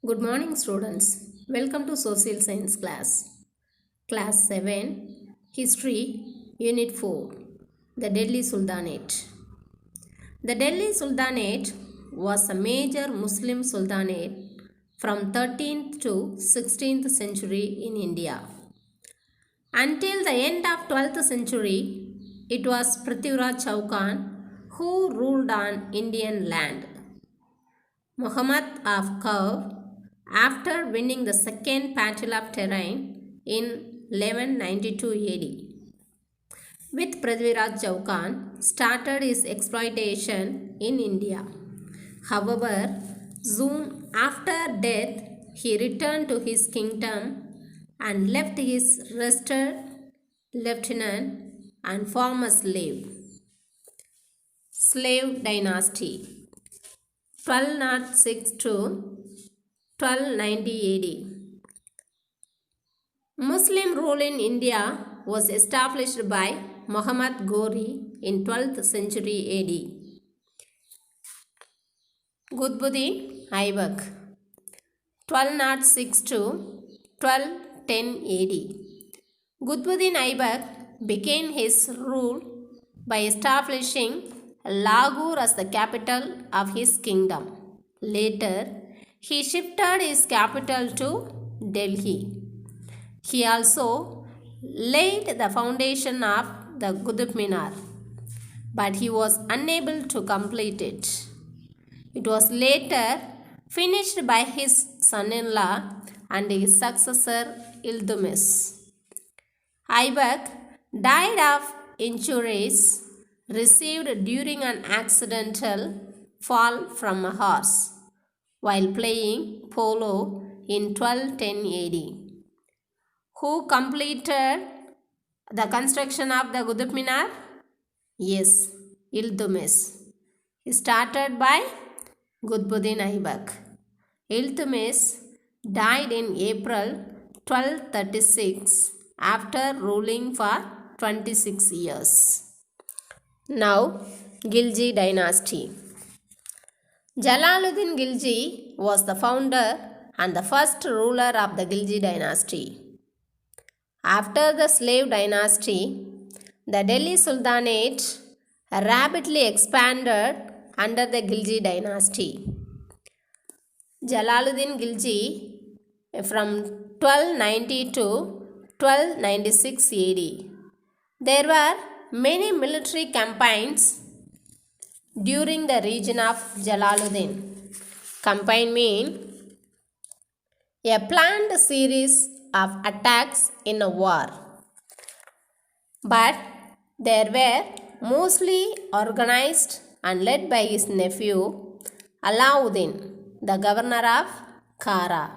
Good morning, students. Welcome to Social Science class. Class 7 History, Unit 4 The Delhi Sultanate. The Delhi Sultanate was a major Muslim sultanate from 13th to 16th century in India. Until the end of 12th century, it was Prithviraj Chauhan who ruled on Indian land. Muhammad of Kaur, after winning the second Battle of Tehran in 1192 AD, with Prithviraj Chauhan, started his exploitation in India. However, soon after death, he returned to his kingdom and left his rested lieutenant and former slave. Slave dynasty 1206 to 1290 AD. Muslim rule in India was established by Muhammad Ghori in 12th century AD. Qutbuddin Aibak 1206 to 1210 AD. Qutbuddin Aibak began his rule by establishing Lahore as the capital of his kingdom. Later, he shifted his capital to Delhi. He also laid the foundation of the Qutb Minar, but he was unable to complete it. It was later finished by his son-in-law and his successor Iltutmish. Aibak died of injuries received during an accidental fall from a horse while playing polo in 1210 AD. Who completed the construction of the Qutb Minar? Yes, Iltutmish. He started by Qutbuddin Aibak. Iltutmish died in April 1236 after ruling for 26 years. Now, Khilji dynasty. Jalaluddin Khilji was the founder and the first ruler of the Khilji dynasty. After the slave dynasty, the Delhi Sultanate rapidly expanded under the Khilji dynasty. Jalaluddin Khilji from 1290 to 1296 AD. There were many military campaigns during the reign of Jalaluddin. Campaign mean a planned series of attacks in a war, but they were mostly organized and led by his nephew Alauddin, the governor of Kara.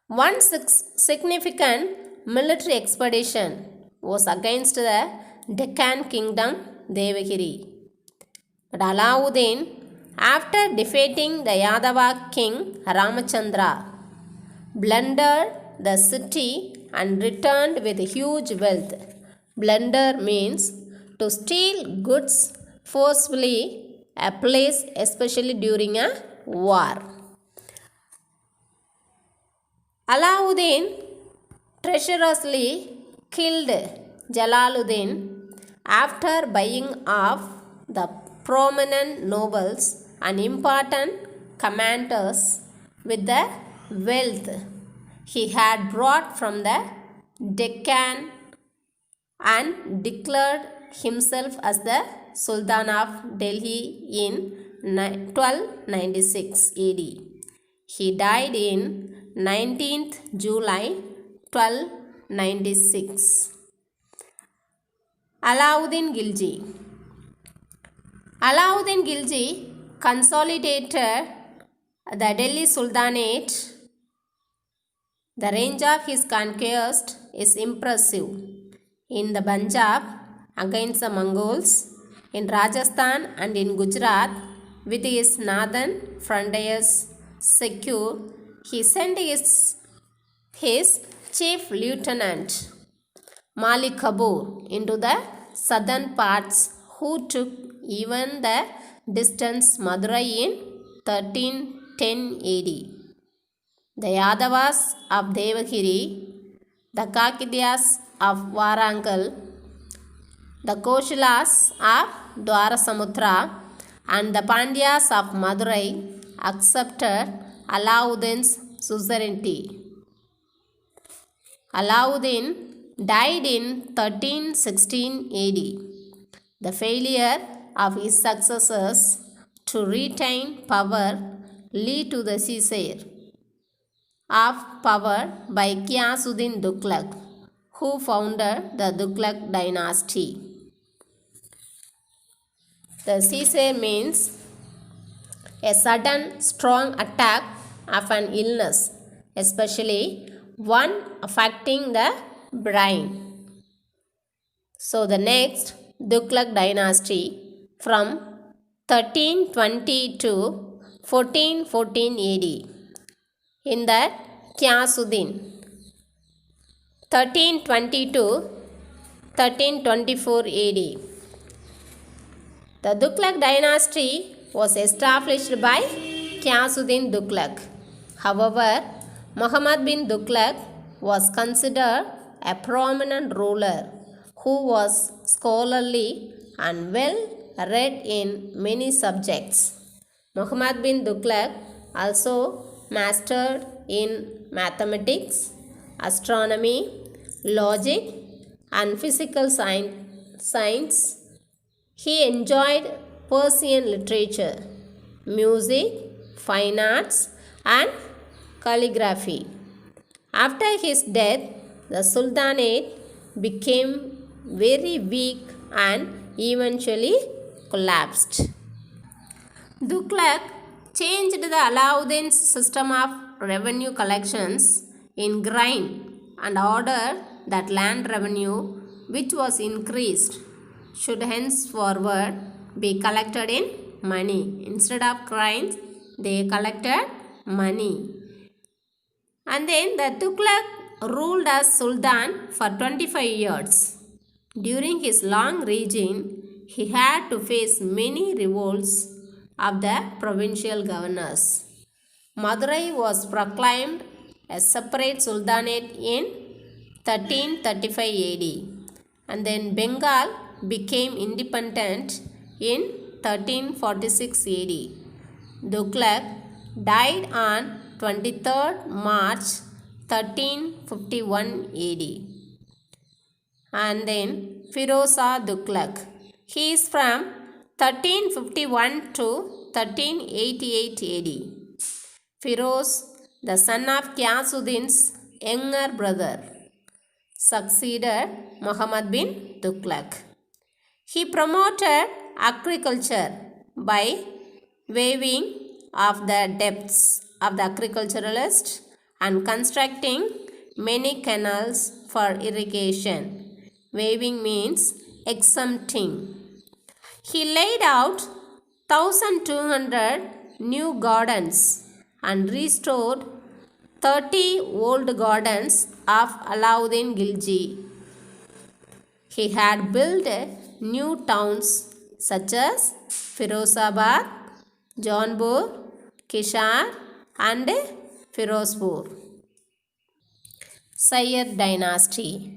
One significant military expedition was against the Deccan kingdom Devagiri. But Alauddin, after defeating the Yadava king Ramachandra, plundered the city and returned with huge wealth. Plunder means to steal goods forcefully, a place especially during a war. Alauddin treacherously killed Jalaluddin after buying off the prominent nobles and important commanders with the wealth he had brought from the Deccan and declared himself as the Sultan of Delhi in 1296 AD. He died in 19th July 1296. Alauddin Khilji. Alauddin Khilji consolidated the Delhi Sultanate. The range of his conquest is impressive. In the Punjab against the Mongols, in Rajasthan and in Gujarat with his northern frontiers secure, he sent his chief lieutenant Malik Kafur into the southern parts, who took even the distant Madurai in 1310 AD. the Yadavas of Devagiri, the Kakidiyas of Warangal, the Koshilas of Dwarasamutra, and the Pandyas of Madurai accepted Alauddin's suzerainty. Alauddin died in 1316 AD. The failure of his successors to retain power led to the seizure of power by Ghiyasuddin Tughlaq, who founded the Tughlaq dynasty. The seizure means a sudden strong attack of an illness, especially one affecting the brain. So the next Tughlaq dynasty from 1320 to 1414 AD. In that Ghiyasuddin 1320 to 1324 AD. The Tughlaq dynasty was established by Ghiyasuddin Tughlaq. However, Muhammad bin Tughlaq was considered a prominent ruler who was scholarly and well read in many subjects. Muhammad bin Tughlaq also mastered in mathematics, astronomy, logic, and physical science. He enjoyed Persian literature, music, fine arts, and calligraphy. After his death, the Sultanate became very weak and eventually collapsed. Tughlaq changed the Alauddin's system of revenue collections in grain and ordered that land revenue, which was increased, should henceforward be collected in money. Instead of coins, they collected money. And then the Tughlaq ruled as Sultan for 25 years. During his long reign, he had to face many revolts of the provincial governors. Madurai was proclaimed a separate sultanate in 1335 AD, and then Bengal became independent in 1346 AD. Tughlaq died on 23rd March 1351 AD. And then Firoz Shah Tughlaq. He is from 1351 to 1388 AD. Firoz, the son of Ghiyasuddin's younger brother, succeeded Muhammad bin Tughlaq. He promoted agriculture by waiving of the debts of the agriculturalists and constructing many canals for irrigation. Waiving means exempting. He laid out 1200 new gardens and restored 30 old gardens of Alauddin Khilji. He had built new towns such as Firozabad, Jaunpur, Kishar, and Firozpur. Sayyid dynasty.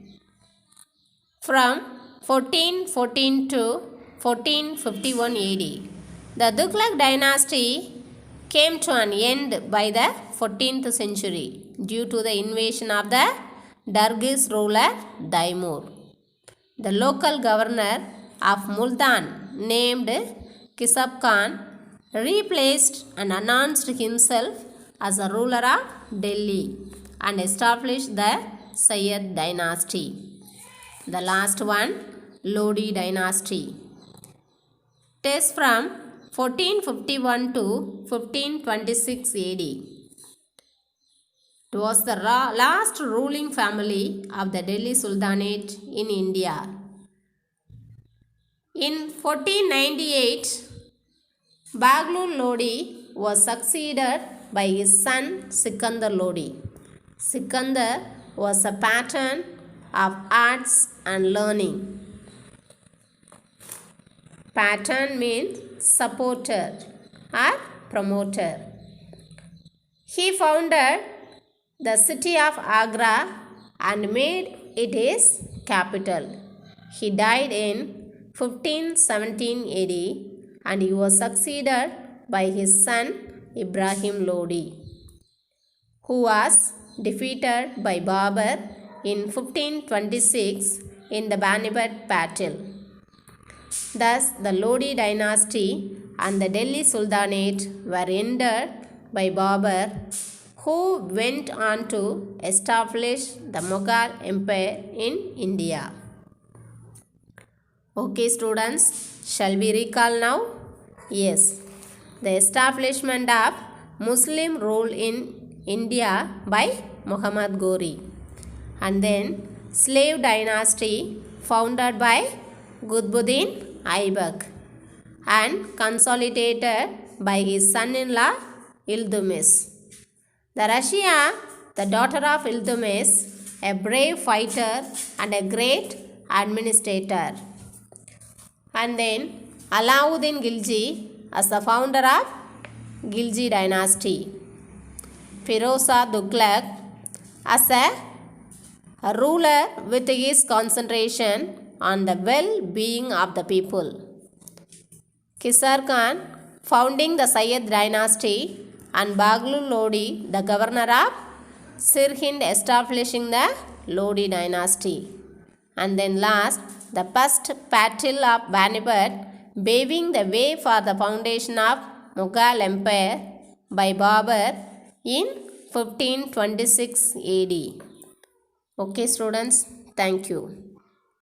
From 1414 to 1451 AD, the Tughlaq dynasty came to an end by the 14th century due to the invasion of the Dargis ruler Daimur. The local governor of Multan, named Kisab Khan, replaced and announced himself as a ruler of Delhi and established the Sayyid dynasty. The last one, Lodi dynasty. It is from 1451 to 1526 AD. It was the last ruling family of the Delhi Sultanate in India. In 1498, Baglur Lodi was succeeded by his son Sikandar Lodi. Sikandar was a patron of arts and learning. Patron means supporter or promoter. He founded the city of Agra and made it his capital. He died in 1517 AD and he was succeeded by his son Ibrahim Lodi, who was defeated by Babur in 1526 in the Panipat battle. Thus, the Lodi dynasty and the Delhi Sultanate were ended by Babur, who went on to establish the Mughal Empire in India. Okay, students, shall we recall now? Yes, the establishment of Muslim rule in India by Muhammad Ghori, and then slave dynasty founded by Qutbuddin Aibak and consolidated by his son-in-law Iltutmish. The Russia, the daughter of Iltutmish, a brave fighter and a great administrator. And then Alauddin Khilji as the founder of Khilji dynasty. Firoza Tughlaq as a ruler with his concentration on the well-being of the people. Kisar Khan founding the Sayyid dynasty and Baghlul Lodi, the governor of Sirhind, establishing the Lodi dynasty. And then last, the first battle of Panipat, paving the way for the foundation of Mughal Empire by Babur in 1526 AD. Okay, students, thank you.